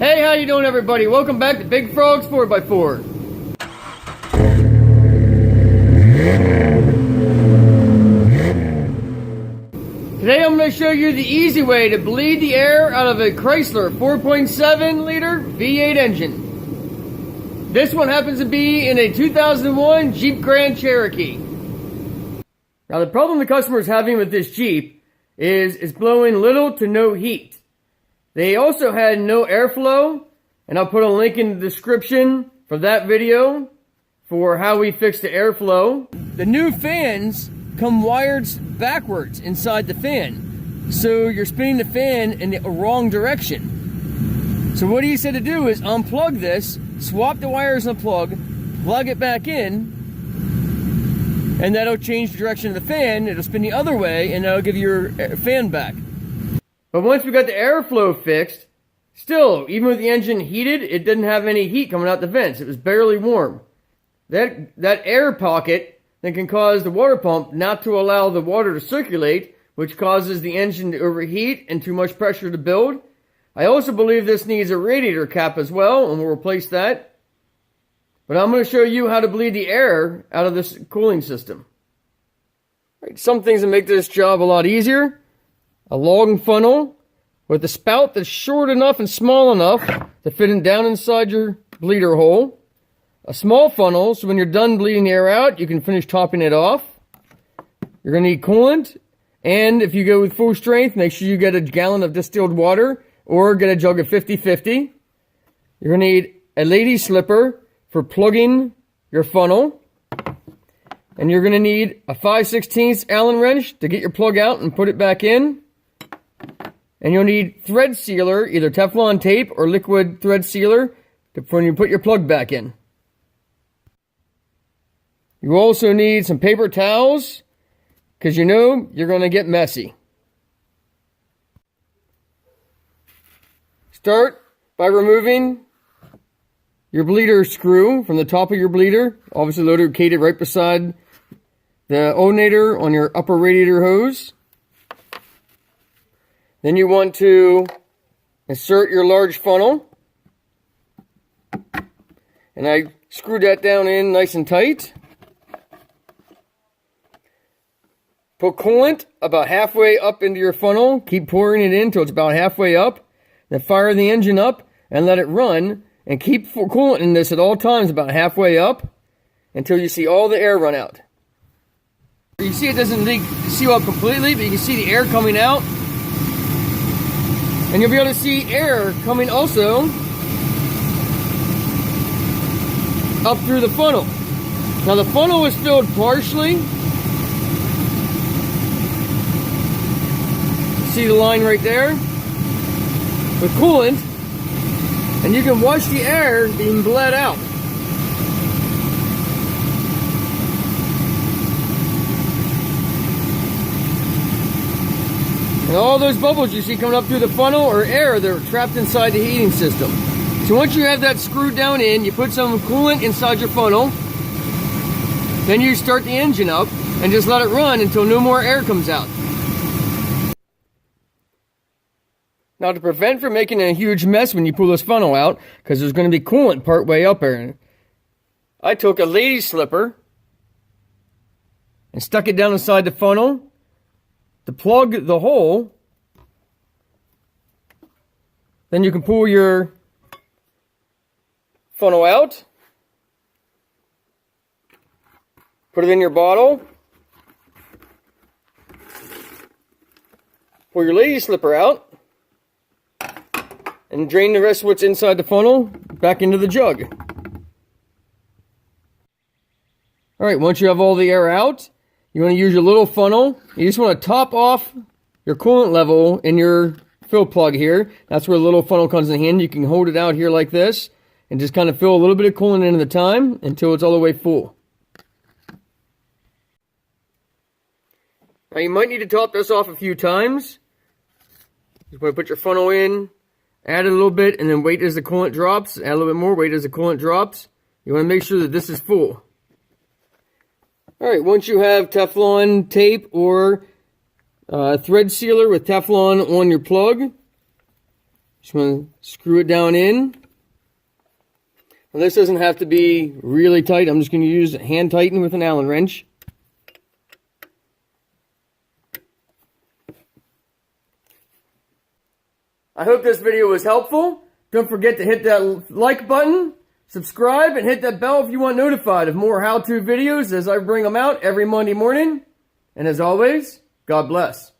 Hey, how you doing, everybody? Welcome back to Big Frog's 4x4. Today I'm going to show you the easy way to bleed the air out of a Chrysler 4.7 liter V8 engine. This one happens to be in a 2001 Jeep Grand Cherokee. Now the problem the customer is having with this Jeep is it's blowing little to no heat. They also had no airflow, and I'll put a link in the description for that video for how we fixed the airflow. The new fans come wired backwards inside the fan, so you're spinning the fan in the wrong direction. So what he said to do is unplug this, swap the wires in the plug it back in, and that'll change the direction of the fan. It'll spin the other way, and that'll give you your fan back. But once we got the airflow fixed, still, even with the engine heated, it didn't have any heat coming out the vents. It was barely warm. That air pocket then can cause the water pump not to allow the water to circulate, which causes the engine to overheat and too much pressure to build. I also believe this needs a radiator cap as well, and we'll replace that. But I'm going to show you how to bleed the air out of this cooling system. Right, some things that make this job a lot easier. A long funnel with a spout that's short enough and small enough to fit it down inside your bleeder hole. A small funnel, so when you're done bleeding the air out, you can finish topping it off. You're going to need coolant, and if you go with full strength, make sure you get a gallon of distilled water or get a jug of 50-50. You're going to need a lady slipper for plugging your funnel. And you're going to need a 5/16 Allen wrench to get your plug out and put it back in. And you'll need thread sealer, either Teflon tape or liquid thread sealer, when you put your plug back in. You also need some paper towels, because you know you're going to get messy. Start by removing your bleeder screw from the top of your bleeder, obviously located right beside the onator on your upper radiator hose. Then you want to insert your large funnel. And I screwed that down in nice and tight. Put coolant about halfway up into your funnel. Keep pouring it in until it's about halfway up. Then fire the engine up and let it run. And keep coolant in this at all times about halfway up until you see all the air run out. You see it doesn't seal up completely, but you can see the air coming out. And you'll be able to see air coming also up through the funnel. Now the funnel is filled partially. See the line right there? With coolant. And you can watch the air being bled out. And all those bubbles you see coming up through the funnel are air that are trapped inside the heating system. So once you have that screwed down in, you put some coolant inside your funnel. Then you start the engine up and just let it run until no more air comes out. Now to prevent from making a huge mess when you pull this funnel out, because there's going to be coolant part way up there, I took a lady slipper and stuck it down inside the funnel to plug the hole. Then you can pull your funnel out, put it in your bottle, pull your lady slipper out, and drain the rest of what's inside the funnel back into the jug. Alright, once you have all the air out, you want to use your little funnel. You just want to top off your coolant level in your fill plug here. That's where the little funnel comes in hand. You can hold it out here like this and just kind of fill a little bit of coolant in at a time until it's all the way full. Now you might need to top this off a few times. You want to put your funnel in, add it a little bit, and then wait as the coolant drops. Add a little bit more, wait as the coolant drops. You want to make sure that this is full. Alright, once you have Teflon tape or thread sealer with Teflon on your plug, Just want to screw it down in. Now this doesn't have to be really tight. I'm just going to use hand tighten with an Allen wrench. I hope this video was helpful. Don't forget to hit that like button, subscribe, and hit that bell if you want notified of more how-to videos as I bring them out every Monday morning. And as always, God bless.